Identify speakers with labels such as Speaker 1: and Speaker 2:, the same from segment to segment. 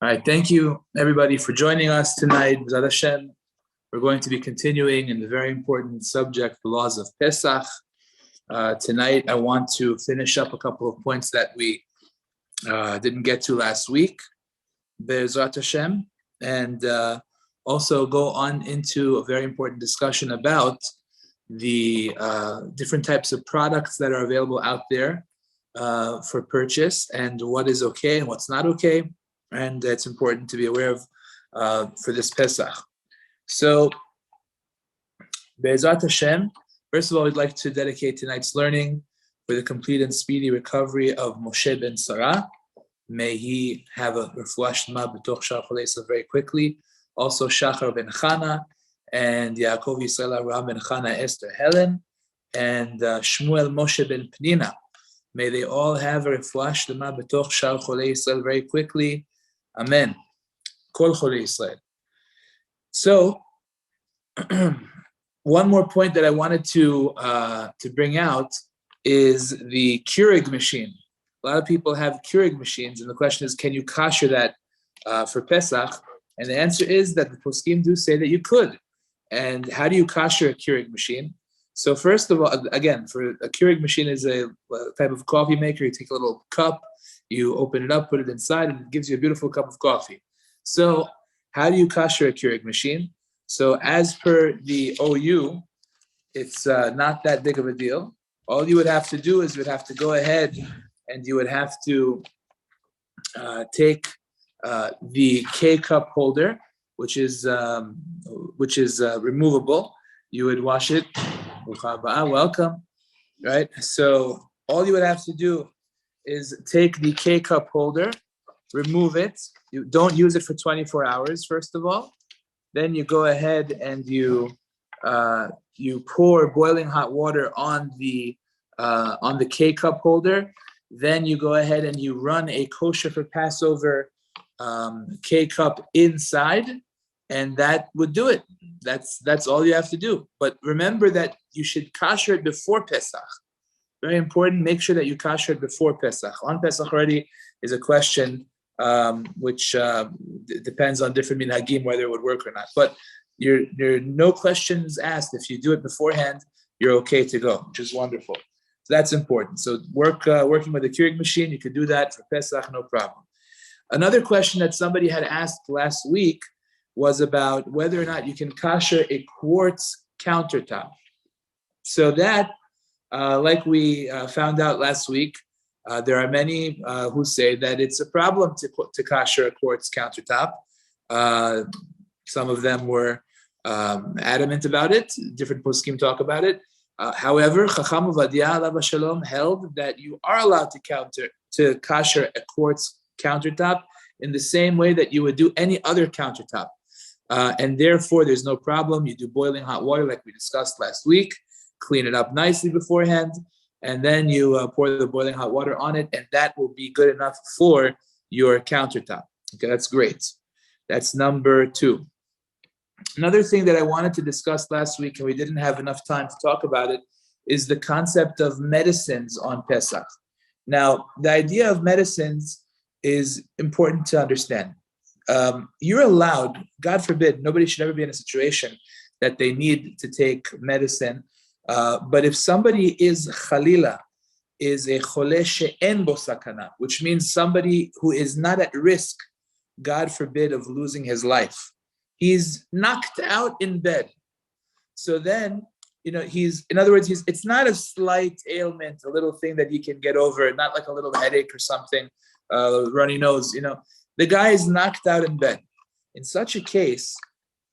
Speaker 1: All right, thank you everybody for joining us tonight. B'ezrat Hashem, we're going to be continuing in the very important subject, the laws of Pesach. Tonight, I want to finish up a couple of points that we didn't get to last week, B'ezrat Hashem, and also go on into a very important discussion about the different types of products that are available out there for purchase and what is okay and what's not okay. And it's important to be aware of for this Pesach. So, Be'ezrat Hashem, first of all, we'd like to dedicate tonight's learning for the complete and speedy recovery of Moshe ben Sarah. May he have a refuah shlema b'toch shar cholei Yisrael very quickly. Also, Shachar ben Chana and Yaakov Yisrael Avraham ben Chana Esther Helen and Shmuel Moshe ben Pnina. May they all have a refuah shlema b'toch shar cholei Yisrael very quickly. Amen. Kol Cholei Yisrael. So, one more point that I wanted to bring out is the Keurig machine. A lot of people have Keurig machines, and the question is, can you kosher that for Pesach? And the answer is that the poskim do say that you could. And how do you kosher a Keurig machine? So first of all, again, for a Keurig machine is a type of coffee maker. You take a little cup, you open it up, put it inside, and it gives you a beautiful cup of coffee. So how do you kosher a Keurig machine? So as per the OU, it's not that big of a deal. All you would have to do is you would have to go ahead and you would have to take the K-cup holder, which is removable. You would wash it. Welcome. Right? So all you would have to do is take the K-cup holder, remove it. You don't use it for 24 hours, first of all. Then you go ahead and you pour boiling hot water on the K-cup holder. Then you go ahead and you run a Kosher for Passover K-cup inside, and that would do it. That's all you have to do. But remember that you should kosher it before Pesach. Very important. Make sure that you kosher it before Pesach. On Pesach already is a question which depends on different minhagim whether it would work or not. But there are no questions asked. If you do it beforehand, you're okay to go, which is wonderful. So that's important. So working with a Keurig machine, you could do that for Pesach, no problem. Another question that somebody had asked last week was about whether or not you can kosher a quartz countertop. So that, like we found out last week, there are many who say that it's a problem to kosher a quartz countertop. Some of them were adamant about it. Different poskim talk about it. However, Chacham Ovadia Alav Shalom held that you are allowed to kosher a quartz countertop in the same way that you would do any other countertop. And therefore, there's no problem. You do boiling hot water like we discussed last week. Clean it up nicely beforehand, and then you pour the boiling hot water on it, and that will be good enough for your countertop. Okay, that's great. That's number 2. Another thing that I wanted to discuss last week, and we didn't have enough time to talk about it, is the concept of medicines on Pesach. Now, the idea of medicines is important to understand. You're allowed, God forbid, nobody should ever be in a situation that they need to take medicine. But if somebody is chalila, is a chole she'en bo sakana, which means somebody who is not at risk, God forbid, of losing his life. He's knocked out in bed. So then, it's not a slight ailment, a little thing that he can get over, not like a little headache or something, runny nose, The guy is knocked out in bed. In such a case,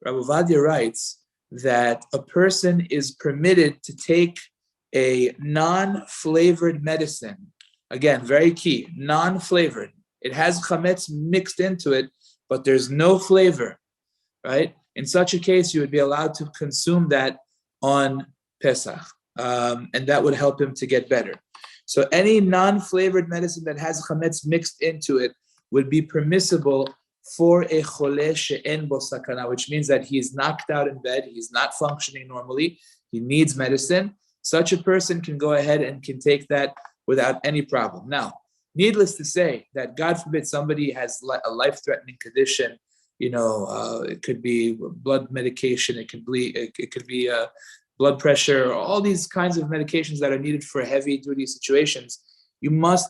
Speaker 1: Rabbi Ovadia writes that a person is permitted to take a non-flavored medicine. Again, very key, non-flavored. It has chametz mixed into it, but there's no flavor, right? In such a case, you would be allowed to consume that on Pesach, and that would help him to get better. So any non-flavored medicine that has chametz mixed into it would be permissible for a chole she'en bo sakana, which means that he is knocked out in bed, he's not functioning normally, he needs medicine. Such a person can go ahead and can take that without any problem. Now, Needless to say that, God forbid, somebody has a life-threatening condition. It could be blood medication, it could be blood pressure, all these kinds of medications that are needed for heavy-duty situations. You must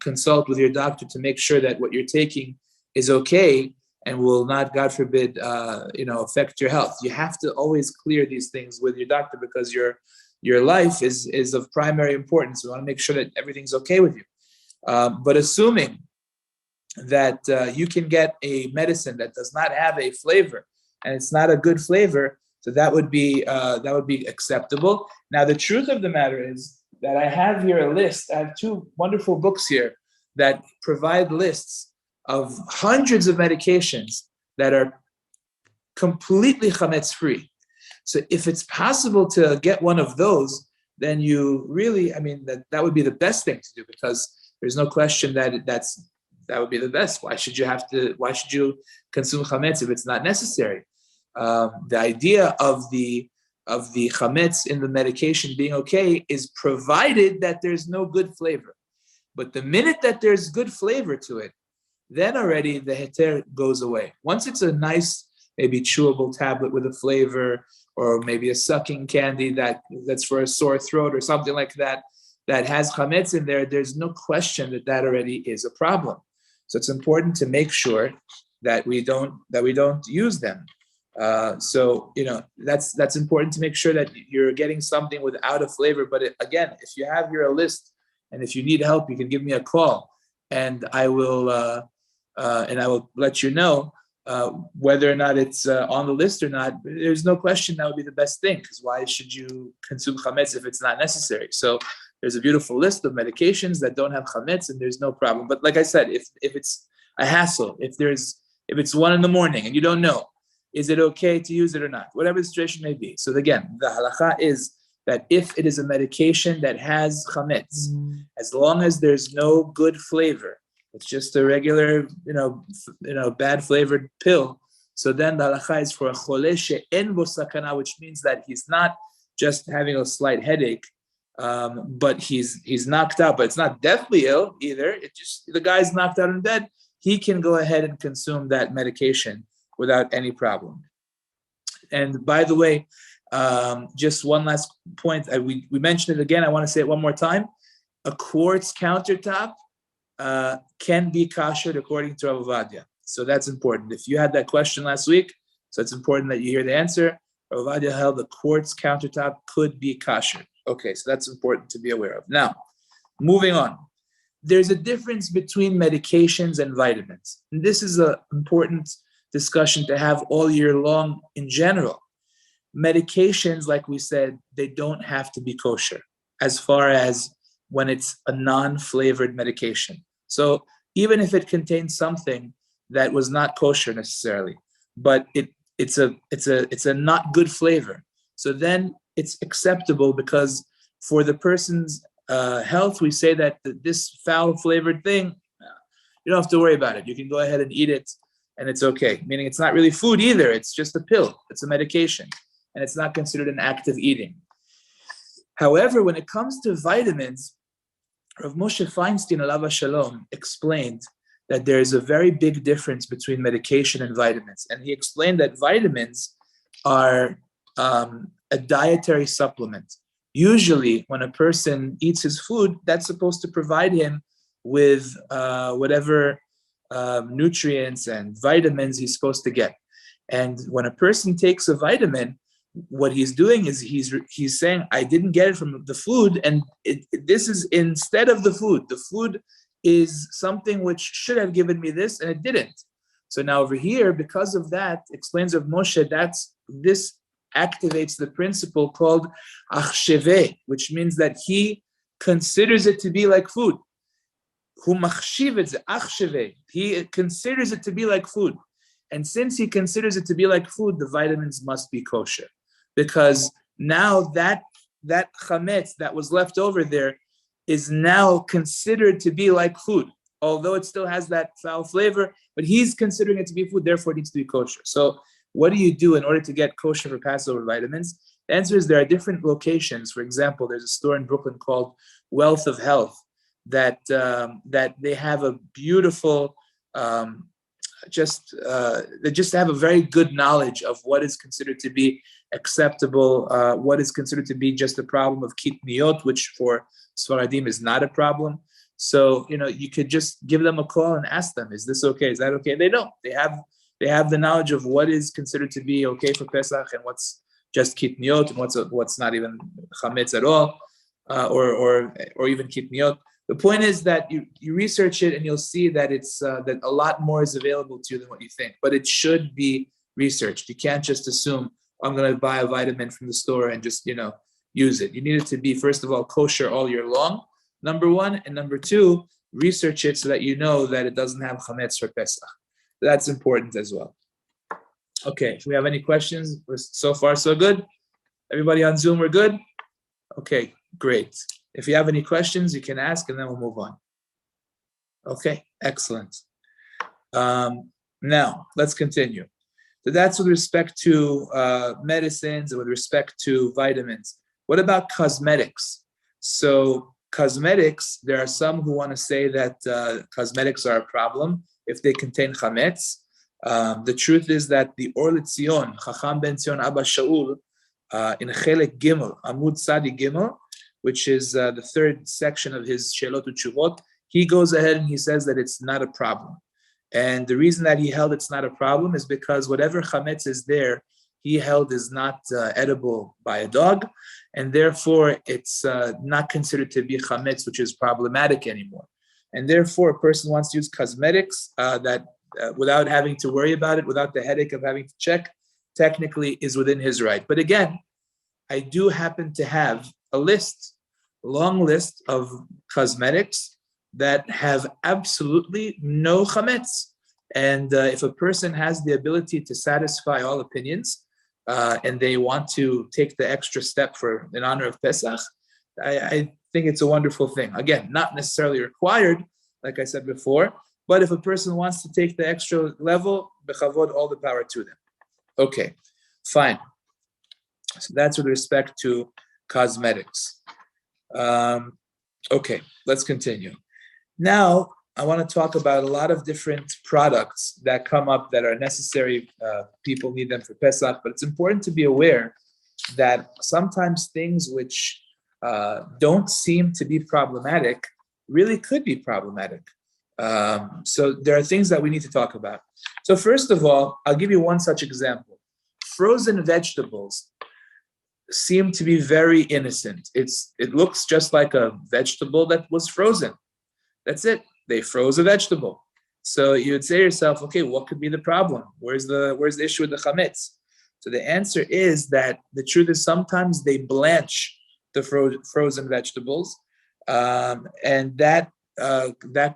Speaker 1: consult with your doctor to make sure that what you're taking is okay and will not, God forbid, affect your health. You have to always clear these things with your doctor, because your life is of primary importance. We want to make sure that everything's okay with you. But assuming that you can get a medicine that does not have a flavor and it's not a good flavor, so that would be acceptable. Now, the truth of the matter is that I have here a list. I have two wonderful books here that provide lists of hundreds of medications that are completely chametz free. So if it's possible to get one of those, then you really, that would be the best thing to do, because there's no question that that would be the best. Why should you consume chametz if it's not necessary? The idea of the chametz in the medication being okay is provided that there's no good flavor. But the minute that there's good flavor to it, then already the heter goes away. Once it's a nice, maybe chewable tablet with a flavor, or maybe a sucking candy that's for a sore throat or something like that has chametz in there, there's no question that already is a problem. So it's important to make sure that we don't use them. That's important to make sure that you're getting something without a flavor. But again, if you have your list and if you need help, you can give me a call, and I will let you know whether or not it's on the list or not. There's no question that would be the best thing, because why should you consume chametz if it's not necessary? So there's a beautiful list of medications that don't have chametz, and there's no problem. But like I said, if it's a hassle, if it's 1 a.m. and you don't know, is it okay to use it or not? Whatever the situation may be. So again, the halacha is that if it is a medication that has chametz, as long as there's no good flavor, it's just a regular, bad flavored pill. So then the halacha is for a choleh she'en bo sakana, which means that he's not just having a slight headache, but he's knocked out, but it's not deathly ill either. It just, the guy's knocked out in bed. He can go ahead and consume that medication without any problem. And by the way, just one last point. We mentioned it again. I want to say it one more time. A quartz countertop can be kosher according to Rav Ovadia. So that's important. If you had that question last week, so it's important that you hear the answer. Rav Ovadia held the quartz countertop could be kosher. Okay, so that's important to be aware of. Now, moving on. There's a difference between medications and vitamins. And this is an important discussion to have all year long in general. Medications, like we said, they don't have to be kosher as far as when it's a non-flavored medication. So even if it contains something that was not kosher necessarily, but it's a not good flavor, so then it's acceptable, because for the person's health, we say that this foul flavored thing, you don't have to worry about it. You can go ahead and eat it, and it's okay. Meaning it's not really food either. It's just a pill. It's a medication, and it's not considered an act of eating. However, when it comes to vitamins, Rav Moshe Feinstein, alav shalom, explained that there is a very big difference between medication and vitamins. And he explained that vitamins are a dietary supplement. Usually, when a person eats his food, that's supposed to provide him with whatever nutrients and vitamins he's supposed to get. And when a person takes a vitamin, what he's doing is he's saying, I didn't get it from the food, and this is instead of the food. The food is something which should have given me this, and it didn't. So now over here, because of that, explains Rav Moshe, this activates the principle called achsheve, which means that he considers it to be like food. He considers it to be like food. And since he considers it to be like food, the vitamins must be kosher. Because now that chametz that was left over there is now considered to be like food, although it still has that foul flavor, but he's considering it to be food, therefore it needs to be kosher. So what do you do in order to get kosher for Passover vitamins? The answer is there are different locations. For example, there's a store in Brooklyn called Wealth of Health that they have a beautiful, they just have a very good knowledge of what is considered to be acceptable, what is considered to be just a problem of kitniot, which for Sfaradim is not a problem. So, you could just give them a call and ask them, is this okay? Is that okay? They don't. They have the knowledge of what is considered to be okay for Pesach and what's just kitniot and what's not even chametz at all, or even kitniot. The point is that you research it and you'll see that it's that a lot more is available to you than what you think. But it should be researched. You can't just assume I'm going to buy a vitamin from the store and just use it. You need it to be, first of all, kosher all year long, number one, and number two, research it so that you know that it doesn't have chametz for Pesach. That's important as well. Okay, if we have any questions, so far so good. Everybody on Zoom, we're good? Okay, great. If you have any questions, you can ask and then we'll move on. Okay, excellent. Now, let's continue. So that's with respect to medicines and with respect to vitamins. What about cosmetics? So cosmetics, there are some who want to say that cosmetics are a problem if they contain chametz. The truth is that the Or L'Tzion, Chacham Ben Tzion Abba Shaul, in Chelek Gimel, Amud Sadi Gimel, which is the third section of his Shelot Utshuvot, he goes ahead and he says that it's not a problem. And the reason that he held it's not a problem is because whatever chametz is there, he held is not edible by a dog, and therefore it's not considered to be chametz, which is problematic anymore. And therefore, a person wants to use cosmetics that without having to worry about it, without the headache of having to check, technically is within his right. But again, I do happen to have a long list of cosmetics that have absolutely no chametz. And if a person has the ability to satisfy all opinions and they want to take the extra step in honor of Pesach, I think it's a wonderful thing. Again, not necessarily required, like I said before, but if a person wants to take the extra level, bechavod, all the power to them. Okay, fine. So that's with respect to cosmetics. Okay, let's continue. Now, I want to talk about a lot of different products that come up that are necessary. People need them for Pesach, but it's important to be aware that sometimes things which don't seem to be problematic really could be problematic. So there are things that we need to talk about. So first of all, I'll give you one such example. Frozen vegetables seem to be very innocent. It looks just like a vegetable that was frozen. That's it. They froze a vegetable. So you would say to yourself, okay, what could be the problem? Where's the issue with the chametz? So the answer is that the truth is sometimes they blanch the frozen vegetables, and that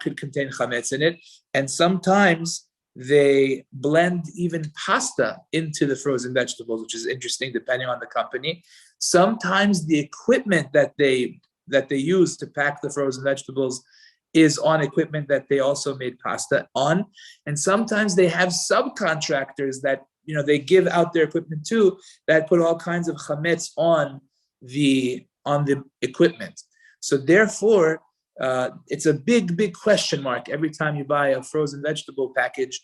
Speaker 1: could contain chametz in it. And sometimes they blend even pasta into the frozen vegetables, which is interesting depending on the company. Sometimes the equipment that they use to pack the frozen vegetables is on equipment that they also made pasta on. And sometimes they have subcontractors that they give out their equipment to that put all kinds of chametz on the equipment. So therefore, it's a big question mark every time you buy a frozen vegetable package.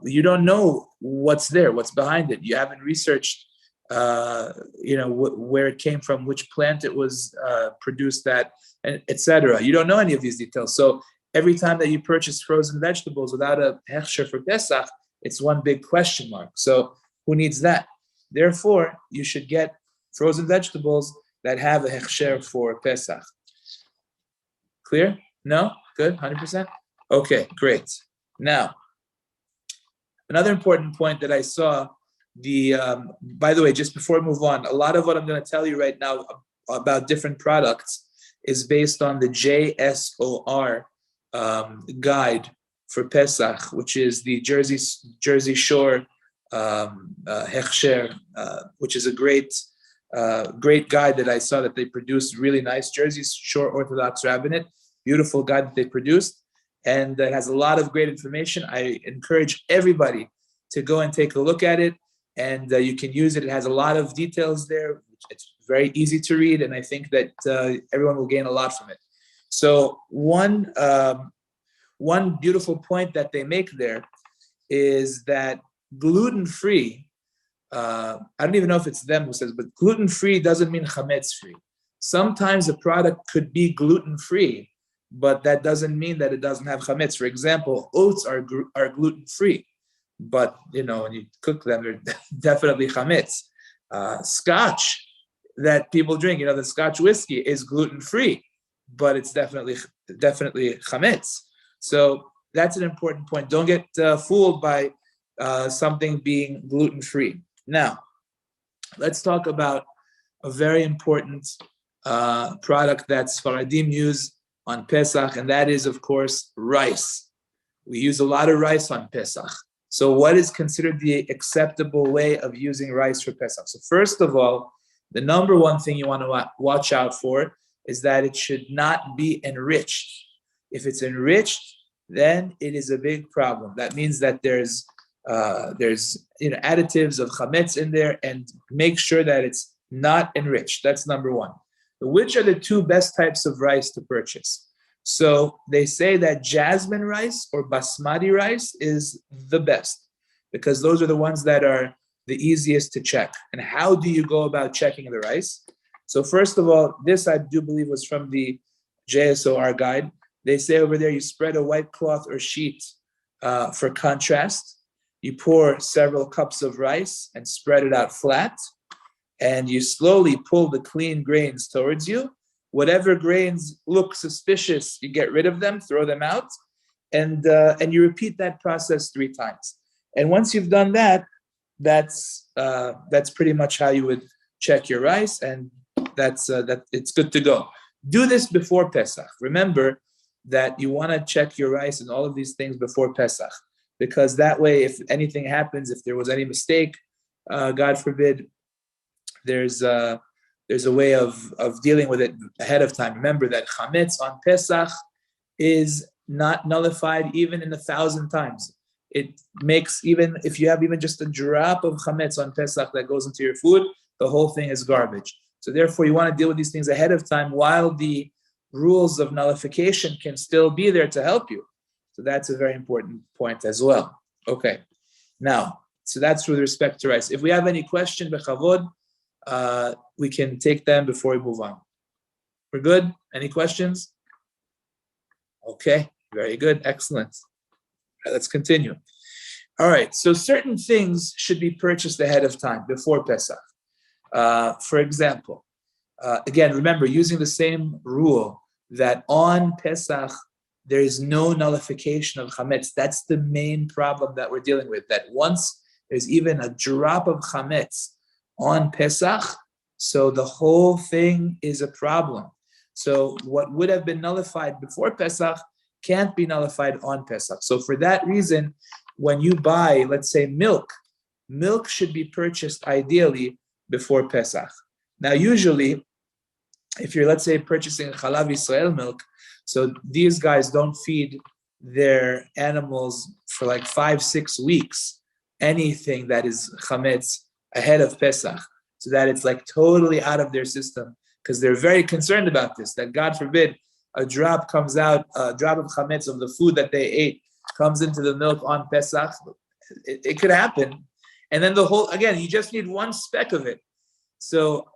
Speaker 1: You don't know what's there, what's behind it. You haven't researched, where it came from, which plant it was produced at, etc. You don't know any of these details. So every time that you purchase frozen vegetables without a hechsher for Pesach, it's one big question mark. So who needs that? Therefore, you should get frozen vegetables that have a hechsher for Pesach. Clear? No? Good? 100%? Okay, great. Now, another important point that I saw, by the way, just before we move on, a lot of what I'm going to tell you right now about different products is based on the JSOR guide for Pesach, which is the Jersey Shore hechsher, which is a great guide that I saw that they produced. Really nice. Jersey Shore Orthodox Rabbinate, beautiful guide that they produced, and it has a lot of great information. I encourage everybody to go and take a look at it. and you can use it. It has a lot of details there. It's very easy to read, and I think that everyone will gain a lot from it. So one beautiful point that they make there is that gluten-free, I don't even know if it's them who says, but gluten-free doesn't mean chametz-free. Sometimes a product could be gluten-free, but that doesn't mean that it doesn't have chametz. For example, oats are gluten-free, but when you cook them, they're definitely chametz. Scotch that people drink, the Scotch whiskey is gluten-free, but it's definitely chametz. So that's an important point. Don't get fooled by something being gluten-free. Now, let's talk about a very important product that Sfaradim use on Pesach, and that is, of course, rice. We use a lot of rice on Pesach. So what is considered the acceptable way of using rice for Pesach? So first of all, the number one thing you want to watch out for is that it should not be enriched. If it's enriched, then it is a big problem. That means that there's additives of chametz in there, and make sure that it's not enriched. That's number one. Which are the two best types of rice to purchase? So they say that jasmine rice or basmati rice is the best, because those are the ones that are the easiest to check. And how do you go about checking the rice? So first of all, this I do believe was from the JSOR guide. They say over there you spread a white cloth or sheet for contrast. You pour several cups of rice and spread it out flat, and you slowly pull the clean grains towards you. Whatever grains look suspicious, you get rid of them, throw them out, and you repeat that process 3 times. And once you've done that, that's pretty much how you would check your rice, and that it's good to go. Do this before Pesach. Remember that you want to check your rice and all of these things before Pesach, because that way, if anything happens, if there was any mistake, God forbid, there's a way of dealing with it ahead of time. Remember that chametz on Pesach is not nullified even in 1,000 times. It makes, even if you have even just a drop of chametz on Pesach that goes into your food, the whole thing is garbage. So therefore, you want to deal with these things ahead of time while the rules of nullification can still be there to help you. So that's a very important point as well. Okay. Now, so that's with respect to rice. If we have any question, bechavod, we can take them before we move on. We're good? Any questions? Okay, very good. Excellent. All right, let's continue. All right, so certain things should be purchased ahead of time before Pesach. For example, again, remember, using the same rule that on Pesach, there is no nullification of chametz. That's the main problem that we're dealing with, that once there's even a drop of chametz on Pesach, so the whole thing is a problem. So what would have been nullified before Pesach can't be nullified on Pesach. So for that reason, when you buy, let's say, milk should be purchased ideally before Pesach. Now, usually, if you're, let's say, purchasing Chalav Yisrael milk, so these guys don't feed their animals for like 5-6 weeks anything that is chametz ahead of Pesach, so that it's like totally out of their system, because they're very concerned about this, that God forbid a drop comes out, a drop of chametz of the food that they ate comes into the milk on Pesach. It could happen. And then the whole, again, you just need one speck of it. So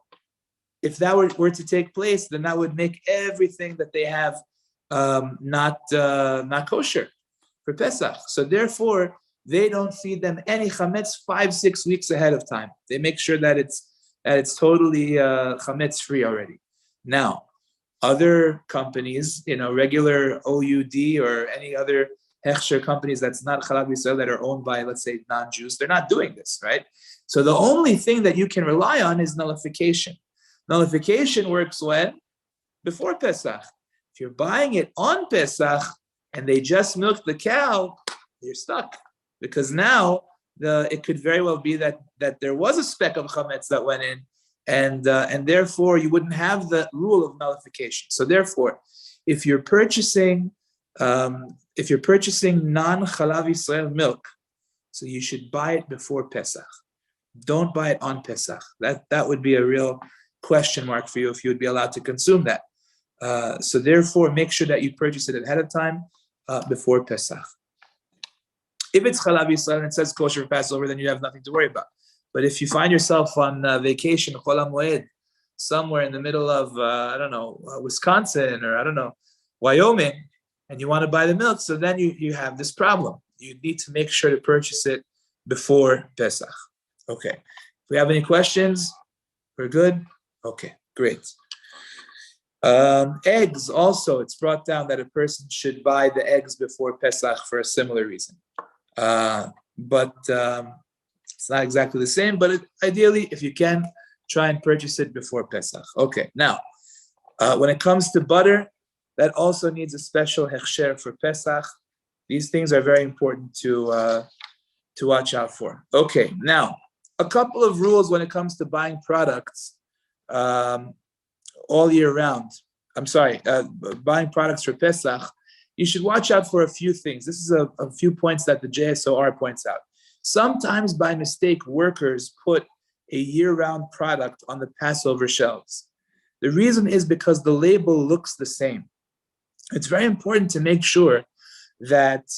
Speaker 1: if that were to take place, then that would make everything that they have not kosher for Pesach. So therefore, they don't feed them any chametz 5-6 weeks ahead of time. They make sure that it's totally chametz free already. Now, other companies, regular OUD or any other hechsher companies that's not Chalav Yisrael, that are owned by, let's say, non-Jews, they're not doing this, right? So the only thing that you can rely on is nullification. Nullification works when? Before Pesach. If you're buying it on Pesach and they just milked the cow, you're stuck. Because now it could very well be that there was a speck of chametz that went in, and therefore you wouldn't have the rule of nullification. So therefore, if you're purchasing non-Chalav Yisrael milk, so you should buy it before Pesach. don't buy it on Pesach. That would be a real question mark for you if you would be allowed to consume that. So therefore, make sure that you purchase it ahead of time before Pesach. If it's Chalav Yisrael and it says kosher for Passover, then you have nothing to worry about. But if you find yourself on vacation, Chol HaMoed, somewhere in the middle of, Wisconsin or, Wyoming, and you want to buy the milk, so then you have this problem. You need to make sure to purchase it before Pesach. Okay. If we have any questions, we're good? Okay, great. Eggs also, it's brought down that a person should buy the eggs before Pesach for a similar reason. But it's not exactly the same, but ideally, if you can, try and purchase it before Pesach. Okay, now, when it comes to butter, that also needs a special hechsher for Pesach. These things are very important to watch out for. Okay, now, a couple of rules when it comes to buying products all year round. Buying products for Pesach, you should watch out for a few things. This is a few points that the JSOR points out. Sometimes by mistake, workers put a year-round product on the Passover shelves. The reason is because the label looks the same. It's very important to make sure that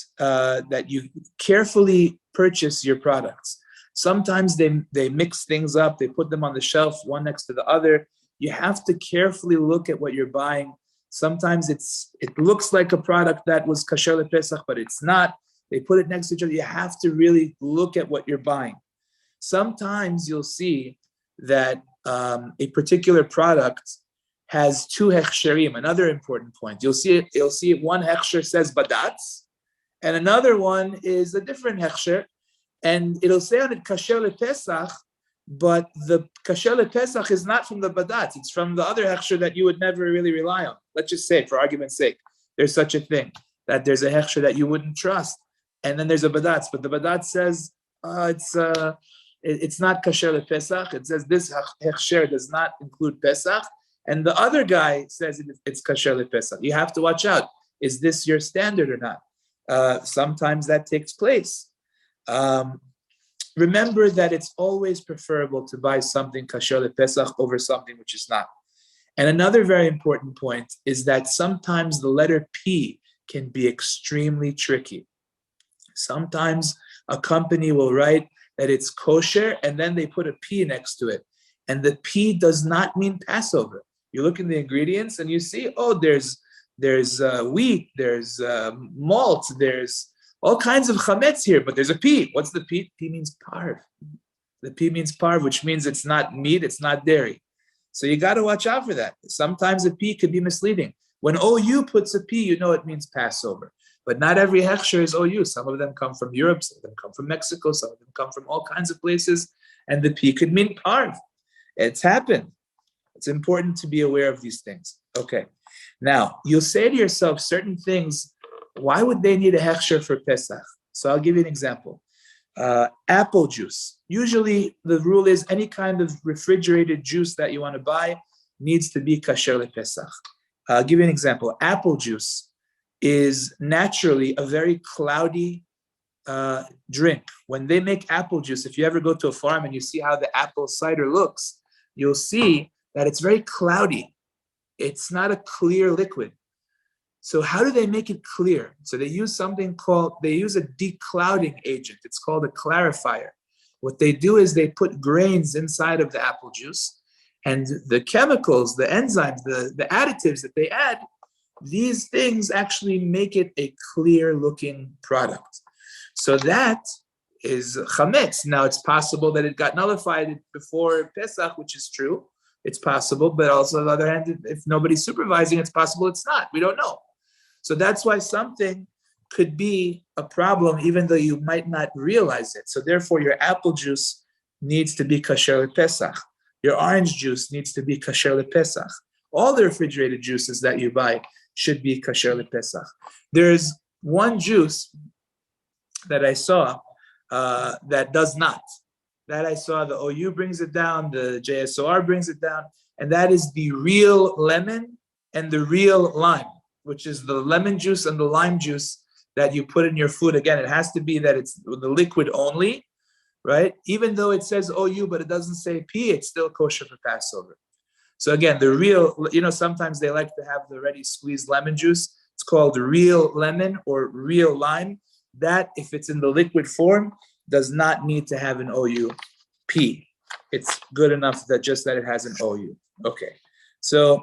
Speaker 1: you carefully purchase your products. Sometimes they mix things up, they put them on the shelf, one next to the other. You have to carefully look at what you're buying. Sometimes it looks like a product that was Kasher LePesach, but it's not. They put it next to each other. You have to really look at what you're buying. Sometimes you'll see that a particular product has two hechsherim. Another important point. You'll see one hechsher says badatz, and another one is a different hechsher, and it'll say on it Kasher LePesach, but the Kasher LePesach is not from the badatz. It's from the other hechsher that you would never really rely on. Let's just say, for argument's sake, there's such a thing, that there's a hechsher that you wouldn't trust, and then there's a badatz, but the badatz says it's not Kasher LePesach. It says this hechsher does not include Pesach, and the other guy says it's Kasher LePesach. You have to watch out. Is this your standard or not? Sometimes that takes place. Remember that it's always preferable to buy something Kasher LePesach over something which is not. And another very important point is that sometimes the letter P can be extremely tricky. Sometimes a company will write that it's kosher and then they put a P next to it. And the P does not mean Passover. You look in the ingredients and you see, there's wheat, there's malt, there's all kinds of chametz here, but there's a P. What's the P? P means parv. The P means parv, which means it's not meat, it's not dairy. So you got to watch out for that. Sometimes a P could be misleading. When OU puts a P, you know it means Passover. But not every hechsher is OU. Some of them come from Europe, some of them come from Mexico, some of them come from all kinds of places, and the P could mean parv. It's happened. It's important to be aware of these things. Okay. Now, you'll say to yourself certain things, why would they need a hechsher for Pesach? So I'll give you an example. Apple juice. Usually the rule is any kind of refrigerated juice that you want to buy needs to be kasher lePesach. I'll give you an example. Apple juice is naturally a very cloudy drink. When they make apple juice, if you ever go to a farm and you see how the apple cider looks, you'll see that it's very cloudy. It's not a clear liquid. So how do they make it clear? So they use a declouding agent. It's called a clarifier. What they do is they put grains inside of the apple juice, and the chemicals, the enzymes, the additives that they add, these things actually make it a clear looking product. So that is chametz. Now it's possible that it got nullified before Pesach, which is true. It's possible, but also on the other hand, if nobody's supervising, it's possible it's not. We don't know. So that's why something could be a problem, even though you might not realize it. So therefore, your apple juice needs to be kasher lePesach. Your orange juice needs to be kasher lePesach. All the refrigerated juices that you buy should be kasher lePesach. There's one juice that I saw that does not. That I saw the OU brings it down, the JSOR brings it down, and that is the real lemon and the real lime, which is the lemon juice and the lime juice that you put in your food. Again, it has to be that it's the liquid only, right? Even though it says OU, but it doesn't say P, it's still kosher for Passover. So again, the real, sometimes they like to have the ready squeezed lemon juice. It's called real lemon or real lime. That, if it's in the liquid form, does not need to have an OU P. It's good enough that it has an OU. Okay, so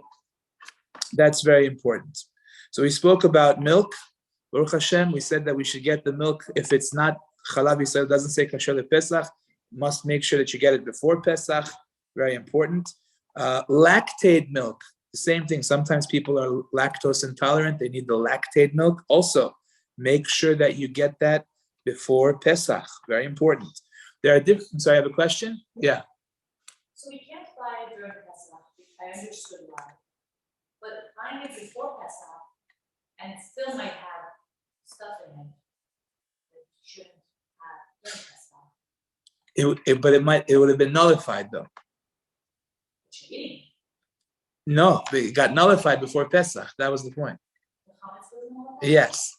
Speaker 1: that's very important. So we spoke about milk. Baruch Hashem, we said that we should get the milk. If it's not Chalav Yisrael, it doesn't say Kosher le Pesach, must make sure that you get it before Pesach. Very important. Lactate milk, the same thing. Sometimes people are lactose intolerant. They need the lactate milk. Also, make sure that you get that before Pesach. Very important. There are different. So I have a question. Yeah.
Speaker 2: So we can't buy it during Pesach. I understood why. But buying it before Pesach and it still might have stuff in it that you shouldn't have during Pesach.
Speaker 1: It would have been nullified though. No, it got nullified before Pesach. That was the point. Yes.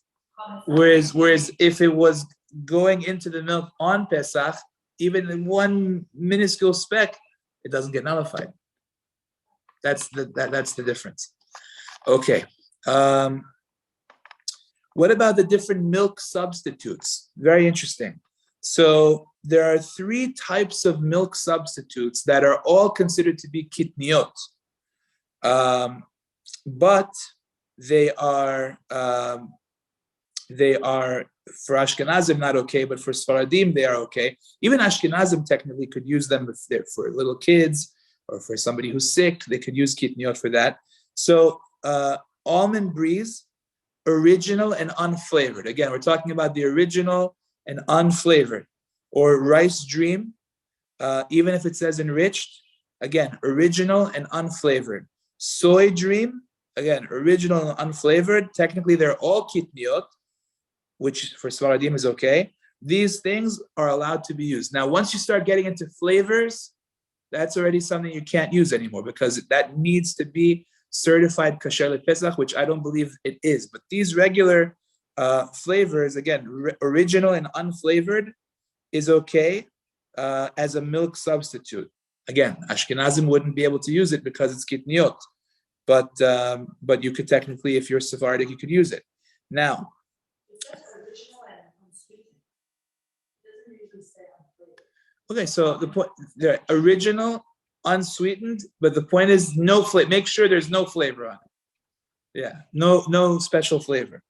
Speaker 1: Whereas if it was going into the milk on Pesach, even in one minuscule speck, it doesn't get nullified. That's the difference. Okay. What about the different milk substitutes? Very interesting. So there are 3 types of milk substitutes that are all considered to be kitniot, but they are for Ashkenazim not okay, but for Sfaradim they are okay. Even Ashkenazim technically could use them if they're for little kids or for somebody who's sick. They could use kitniot for that. So almond breeze, original and unflavored. Again, we're talking about the original and unflavored. Or rice dream, even if it says enriched, again, original and unflavored. Soy dream, again, original and unflavored. Technically, they're all kitniot, which for Sfaradim is okay. These things are allowed to be used. Now, once you start getting into flavors, that's already something you can't use anymore because that needs to be certified Kosher Pesach, which I don't believe it is. But these regular flavors, again, original and unflavored, is okay as a milk substitute. Again, Ashkenazim wouldn't be able to use it because it's kitniot, but you could technically, if you're Sephardic, you could use it. Now, okay, so the point, they're original, unsweetened, but the point is no flavor. Make sure there's no flavor on it. Yeah, no special flavor.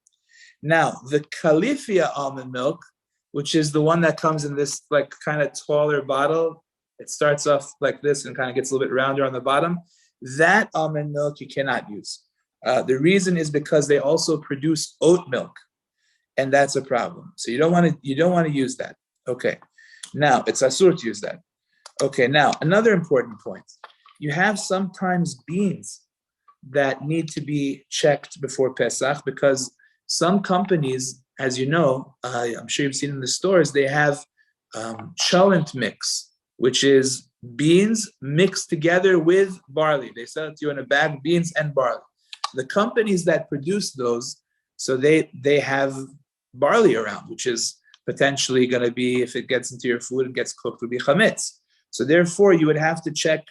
Speaker 1: Now, the Califia almond milk, which is the one that comes in this like kind of taller bottle. It starts off like this and kind of gets a little bit rounder on the bottom. That almond milk you cannot use. The reason is because they also produce oat milk, and that's a problem. So you don't want to use that. Okay. Now it's asur to use that. Okay. Now another important point: you have sometimes beans that need to be checked before Pesach because some companies, as you know, I'm sure you've seen in the stores, they have cholent mix, which is beans mixed together with barley. They sell it to you in a bag, beans and barley. The companies that produce those, so they have barley around, which is potentially going to be, if it gets into your food and gets cooked, would be chametz. So therefore, you would have to check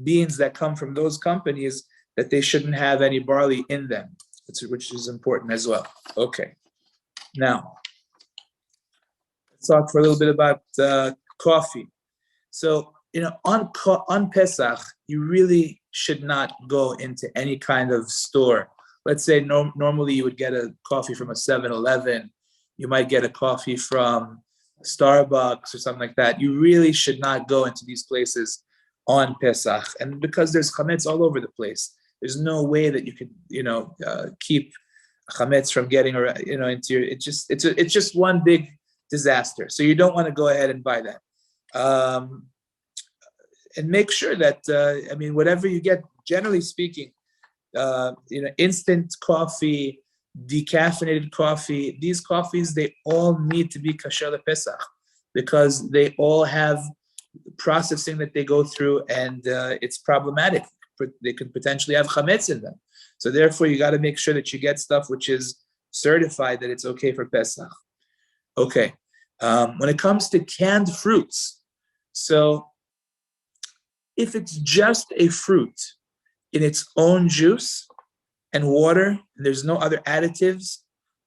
Speaker 1: beans that come from those companies that they shouldn't have any barley in them, which is important as well. Okay. Now, let's talk for a little bit about coffee. So, on Pesach, you really should not go into any kind of store. Let's say normally you would get a coffee from a 7-Eleven. You might get a coffee from Starbucks or something like that. You really should not go into these places on Pesach. And because there's chametz all over the place, there's no way that you could, keep chametz from getting, into your. It's just one big disaster. So you don't want to go ahead and buy that. And make sure that whatever you get, generally speaking, instant coffee, decaffeinated coffee, these coffees, they all need to be kasher Pesach because they all have processing that they go through, and it's problematic. They could potentially have chametz in them. So therefore, you got to make sure that you get stuff which is certified that it's okay for Pesach. Okay. When it comes to canned fruits, so if it's just a fruit in its own juice and water, and there's no other additives,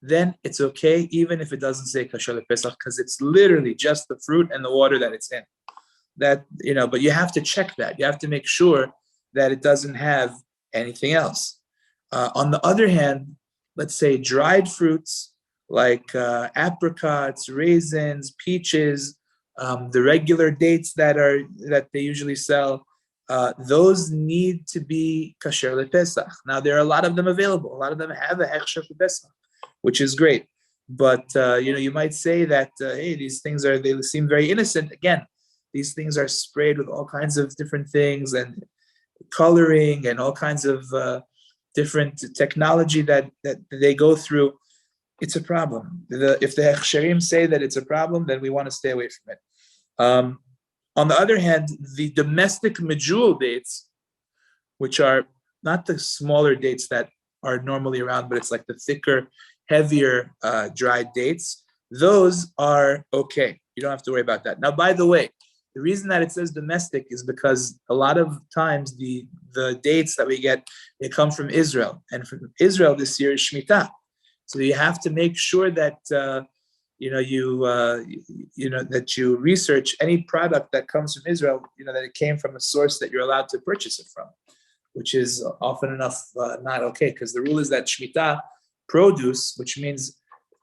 Speaker 1: then it's okay, even if it doesn't say Kosher Pesach, because it's literally just the fruit and the water that it's in. That, but you have to check that. You have to make sure that it doesn't have anything else. On the other hand, let's say dried fruits like apricots, raisins, peaches, the regular dates that they usually sell, those need to be kasher lePesach. Now there are a lot of them available. A lot of them have a hechsher for Pesach, which is great. But you might say that hey, these things they seem very innocent. Again, these things are sprayed with all kinds of different things and coloring and all kinds of different technology that they go through. It's a problem. If the hechsherim say that it's a problem, then we want to stay away from it. On the other hand, the domestic Medjool dates, which are not the smaller dates that are normally around, but it's like the thicker, heavier dried dates, those are okay. You don't have to worry about that. Now, by the way, the reason that it says domestic is because a lot of times the dates that we get, they come from Israel. And from Israel this year is Shemitah. So you have to make sure that that you research any product that comes from Israel, that it came from a source that you're allowed to purchase it from, which is often enough not okay, because the rule is that Shemitah produce, which means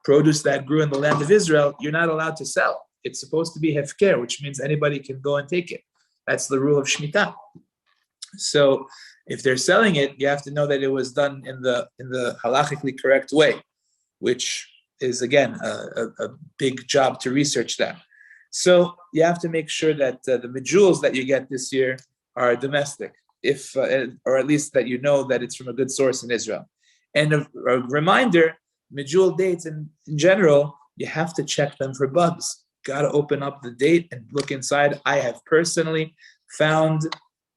Speaker 1: produce that grew in the land of Israel, you're not allowed to sell. It's supposed to be hefker, which means anybody can go and take it. That's the rule of Shemitah. So if they're selling it, you have to know that it was done in the halachically correct way, which is, again, a big job to research that. So you have to make sure that the Medjools that you get this year are domestic, or at least that you know that it's from a good source in Israel. And a reminder, Medjool dates in general, you have to check them for bugs. Got to open up the date and look inside. I have personally found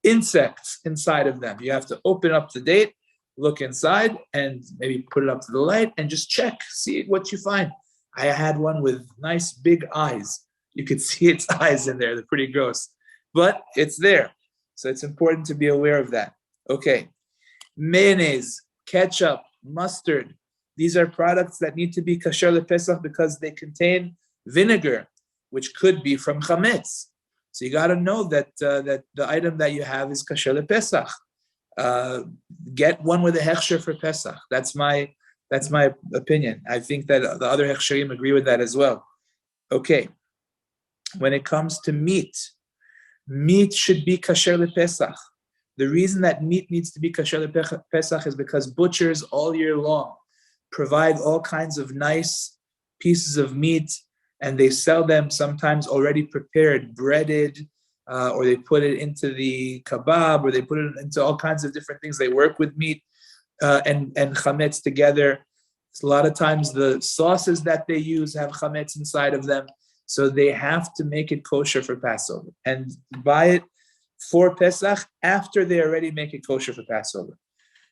Speaker 1: insects inside of them. You have to open up the date, look inside, and maybe put it up to the light and just check, see what you find. I had one with nice big eyes. You could see its eyes in there. They're pretty gross, but it's there. So it's important to be aware of that. Okay. Mayonnaise, ketchup, mustard. These are products that need to be kasher lePesach because they contain vinegar, which could be from chametz. So you got to know that that the item that you have is kasher lePesach. Get one with a hechsher for Pesach. That's my opinion. I think that the other hechsherim agree with that as well. Okay. When it comes to meat should be kasher lePesach. The reason that meat needs to be kasher lePesach is because butchers all year long provide all kinds of nice pieces of meat, and they sell them sometimes already prepared, breaded, or they put it into the kebab, or they put it into all kinds of different things. They work with meat and chametz together. A lot of times the sauces that they use have chametz inside of them, so they have to make it kosher for Passover and buy it for Pesach after they already make it kosher for Passover.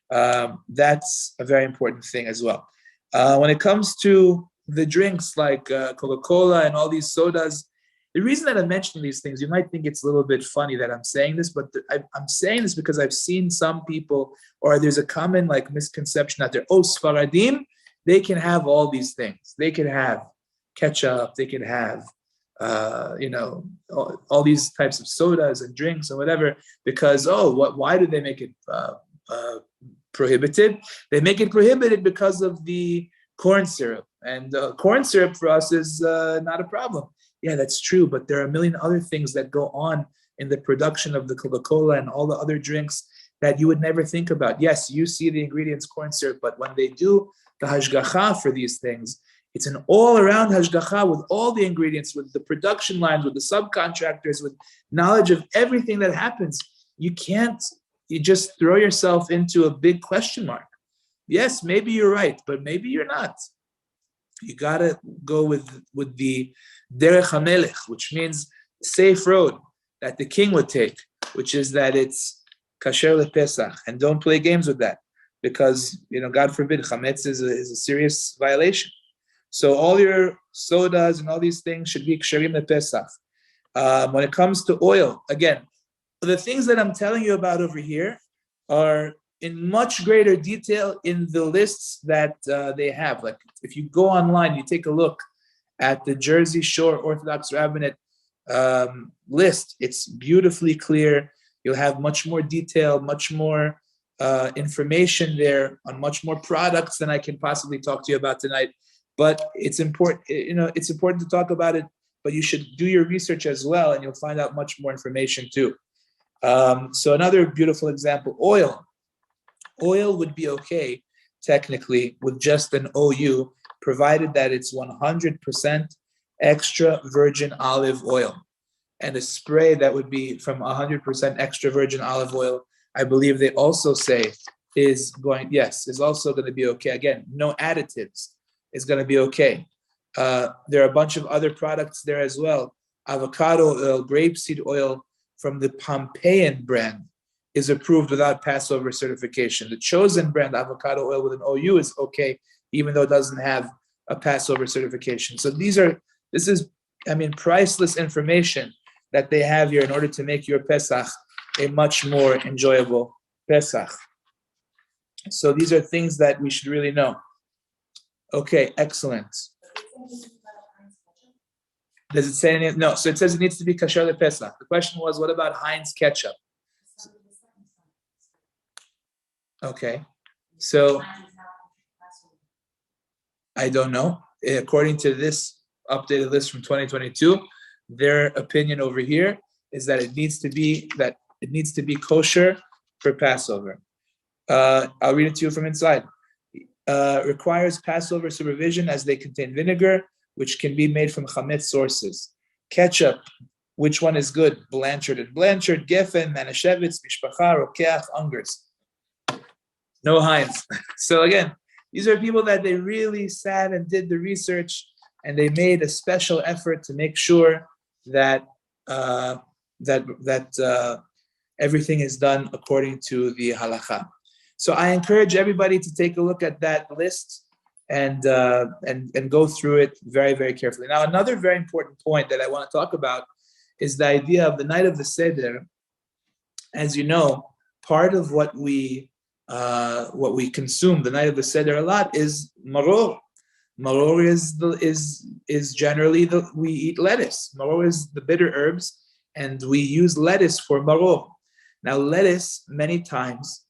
Speaker 1: That's a very important thing as well. When it comes to the drinks like Coca-Cola and all these sodas, the reason that I'm mentioning these things, you might think it's a little bit funny that I'm saying this, but I'm saying this because I've seen some people, or there's a common misconception out there, Sfaradim, they can have all these things. They can have ketchup, they can have all these types of sodas and drinks and whatever, because why do they make it prohibited? They make it prohibited because of the corn syrup, and corn syrup for us is not a problem. Yeah, that's true, but there are a million other things that go on in the production of the Coca-Cola and all the other drinks that you would never think about. Yes, you see the ingredients corn syrup, but when they do the hashgacha for these things, it's an all-around hashgacha with all the ingredients, with the production lines, with the subcontractors, with knowledge of everything that happens. You just throw yourself into a big question mark. Yes, maybe you're right, but maybe you're not. You gotta go with the derech hamelech, which means safe road that the king would take, which is that it's kasher lePesach, and don't play games with that, because God forbid chametz is a serious violation. So all your sodas and all these things should be ksherim lePesach. When it comes to oil, again, the things that I'm telling you about over here are in much greater detail in the lists that they have. Like if you go online, you take a look at the Jersey Shore Orthodox Rabbinate list, it's beautifully clear. You'll have much more detail, much more information there on much more products than I can possibly talk to you about tonight. But it's important, it's important to talk about it, but you should do your research as well, and you'll find out much more information too. So another beautiful example, oil. Oil would be okay, technically, with just an OU, provided that it's 100% extra virgin olive oil. And a spray that would be from 100% extra virgin olive oil, I believe they also say is also going to be okay. Again, no additives is going to be okay. There are a bunch of other products there as well. Avocado oil, grapeseed oil from the Pompeian brand is approved without Passover certification. The chosen brand avocado oil with an OU is okay, even though it doesn't have a Passover certification. So this is priceless information that they have here in order to make your Pesach a much more enjoyable Pesach. So these are things that we should really know. Okay, excellent. Does it say anything? No, so it says it needs to be Kosher lePesach. The question was, what about Heinz ketchup? Okay, so I don't know. According to this updated list from 2022, their opinion over here is that it needs to be kosher for Passover. I'll read it to you from inside. Requires Passover supervision as they contain vinegar, which can be made from chametz sources. Ketchup, which one is good? Blanchard and Blanchard, Geffen, Manischewitz, Mishpacha, Rokeach, Ungers. No Heinz. So again, these are people that they really sat and did the research, and they made a special effort to make sure that everything is done according to the halakha. So I encourage everybody to take a look at that list and go through it very, very carefully. Now, another very important point that I want to talk about is the idea of the night of the Seder. As you know, part of what we consume the night of the Seder a lot is maror. Maror is generally we eat lettuce. Maror is the bitter herbs, and we use lettuce for maror. Now, lettuce many times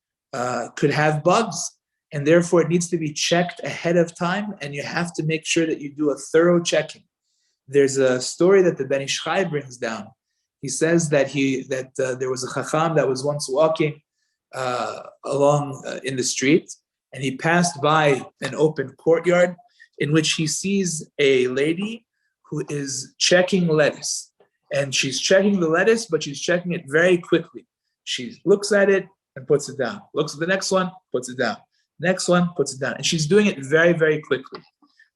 Speaker 1: could have bugs, and therefore it needs to be checked ahead of time, and you have to make sure that you do a thorough checking. There's a story that the Ben Ish Chai brings down. He says that there was a chacham that was once walking along in the street, and he passed by an open courtyard in which he sees a lady who is checking lettuce. And she's checking the lettuce, but she's checking it very quickly. She looks at it and puts it down. Looks at the next one, puts it down. Next one, puts it down. And she's doing it very, very quickly.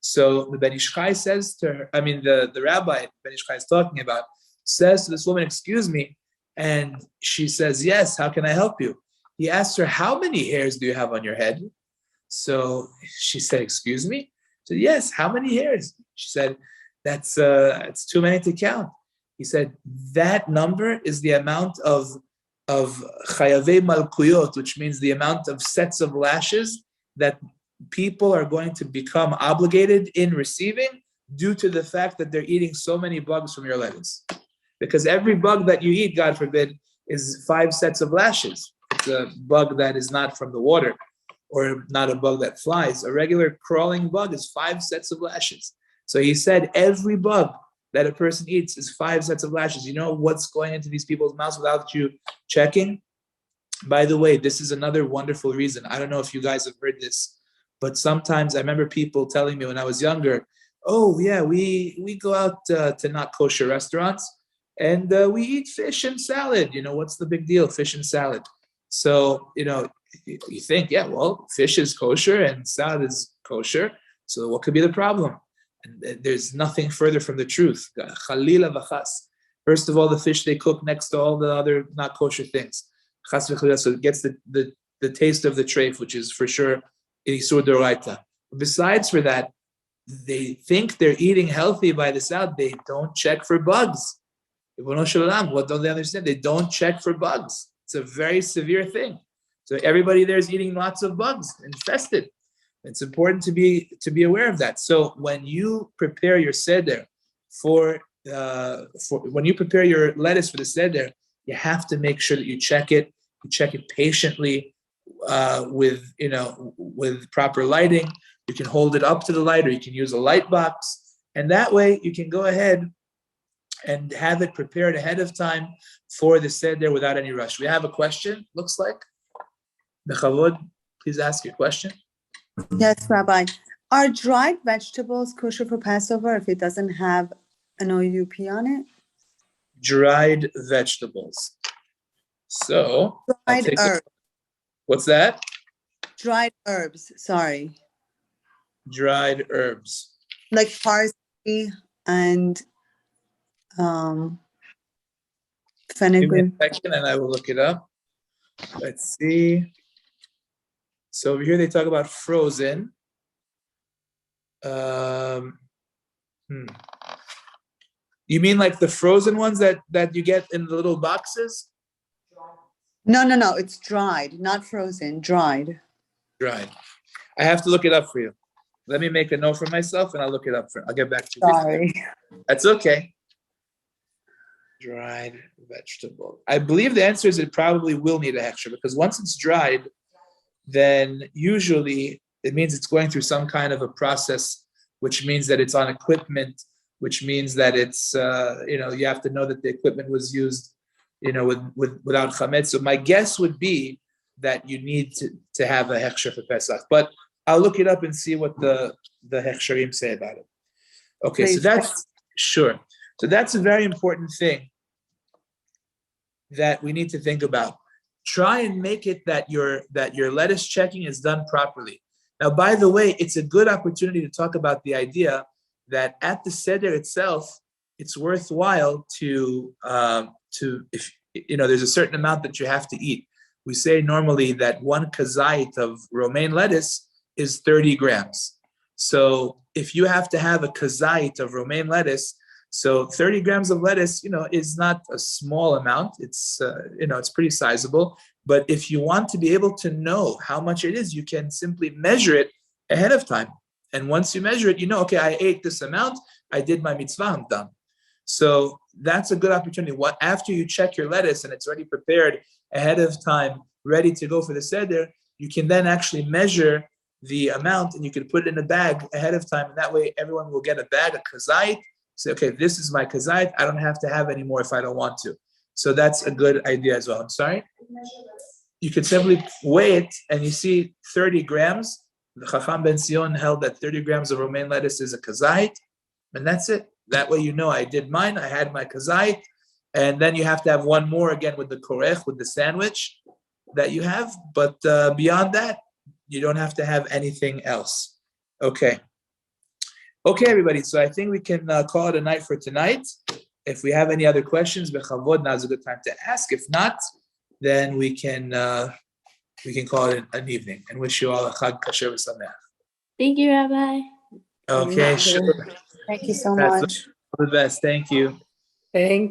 Speaker 1: So the Ben Ish Chai says to her, the rabbi Ben Ish Chai is talking about, says to this woman, "Excuse me." And she says, "Yes, how can I help you?" He asked her, "How many hairs do you have on your head?" So she said, "Excuse me?" She said, "Yes, how many hairs?" She said, "That's it's too many to count." He said, "That number is the amount of chayavei malkuyot, which means the amount of sets of lashes that people are going to become obligated in receiving due to the fact that they're eating so many bugs from your lettuce. Because every bug that you eat, God forbid, is 5 sets of lashes. It's a bug that is not from the water, or not a bug that flies. A regular crawling bug is 5 sets of lashes. So he said every bug that a person eats is 5 sets of lashes. You know what's going into these people's mouths without you checking? By the way, this is another wonderful reason. I don't know if you guys have heard this, but sometimes I remember people telling me when I was younger, "Oh yeah, we go out to not kosher restaurants, and we eat fish and salad. What's the big deal? Fish and salad." So, you think, yeah, well, fish is kosher and salad is kosher. So what could be the problem? And there's nothing further from the truth. Chalila v'chas. First of all, the fish they cook next to all the other not kosher things. Chas v'chalila, so it gets the taste of the treif, which is for sure isur d'oraita. Besides for that, they think they're eating healthy by this out. They don't check for bugs. What don't they understand? They don't check for bugs. It's a very severe thing. So everybody there is eating lots of bugs, infested. It's important to be aware of that. So when you prepare your seder for when you prepare your lettuce for the seder, you have to make sure that you check it. You check it patiently with proper lighting. You can hold it up to the light, or you can use a light box, and that way you can go ahead and have it prepared ahead of time for the seder without any rush. We have a question. Looks like. Bechavod, please ask your question.
Speaker 3: Yes, Rabbi. Are dried vegetables kosher for Passover if it doesn't have an OUP on it?
Speaker 1: Dried vegetables. So,
Speaker 3: Dried herbs.
Speaker 1: What's that?
Speaker 3: Dried herbs, sorry.
Speaker 1: Dried herbs.
Speaker 3: Like parsley and
Speaker 1: Give me
Speaker 3: fenugreek.
Speaker 1: a second and I will look it up. Let's see. So over here they talk about frozen. You mean like the frozen ones that you get in the little boxes?
Speaker 3: No. It's dried, not frozen, dried.
Speaker 1: Dried. I have to look it up for you. Let me make a note for myself and I'll look it up I'll get back to you.
Speaker 3: Sorry.
Speaker 1: That's okay. Dried vegetable. I believe the answer is it probably will need a hechsher, because once it's dried, then usually it means it's going through some kind of a process, which means that it's on equipment, which means that it's you have to know that the equipment was used without chametz. So my guess would be that you need to have a hechsher for Pesach, but I'll look it up and see what the hechsherim say about it. Okay,
Speaker 3: Please.
Speaker 1: so that's sure. So that's a very important thing that we need to think about. Try and make it that your lettuce checking is done properly. Now, by the way, it's a good opportunity to talk about the idea that at the seder itself, it's worthwhile to if there's a certain amount that you have to eat. We say normally that 1 kazait of romaine lettuce is 30 grams. So if you have to have a kazait of romaine lettuce, so 30 grams of lettuce, is not a small amount. It's, it's pretty sizable. But if you want to be able to know how much it is, you can simply measure it ahead of time. And once you measure it, okay, I ate this amount. I did my mitzvah, I'm done. So that's a good opportunity. After you check your lettuce and it's already prepared ahead of time, ready to go for the seder, you can then actually measure the amount and you can put it in a bag ahead of time. And that way everyone will get a bag, a kazait. Say, okay, this is my kazait. I don't have to have any more if I don't want to. So that's a good idea as well. I'm sorry? You could simply weigh it and you see 30 grams. The Chacham Ben Sion held that 30 grams of romaine lettuce is a kazait. And that's it. That way I did mine. I had my kazait. And then you have to have one more again with the korech, with the sandwich that you have. But beyond that, you don't have to have anything else. Okay. Okay, everybody. So I think we can call it a night for tonight. If we have any other questions, bechavod, now's a good time to ask. If not, then we can call it an evening and wish you all a chag kasher v'sameach.
Speaker 4: Thank you, Rabbi.
Speaker 1: Okay, sure.
Speaker 3: Thank you so
Speaker 1: That's
Speaker 3: much.
Speaker 1: all the best. Thank you.
Speaker 3: Thank you.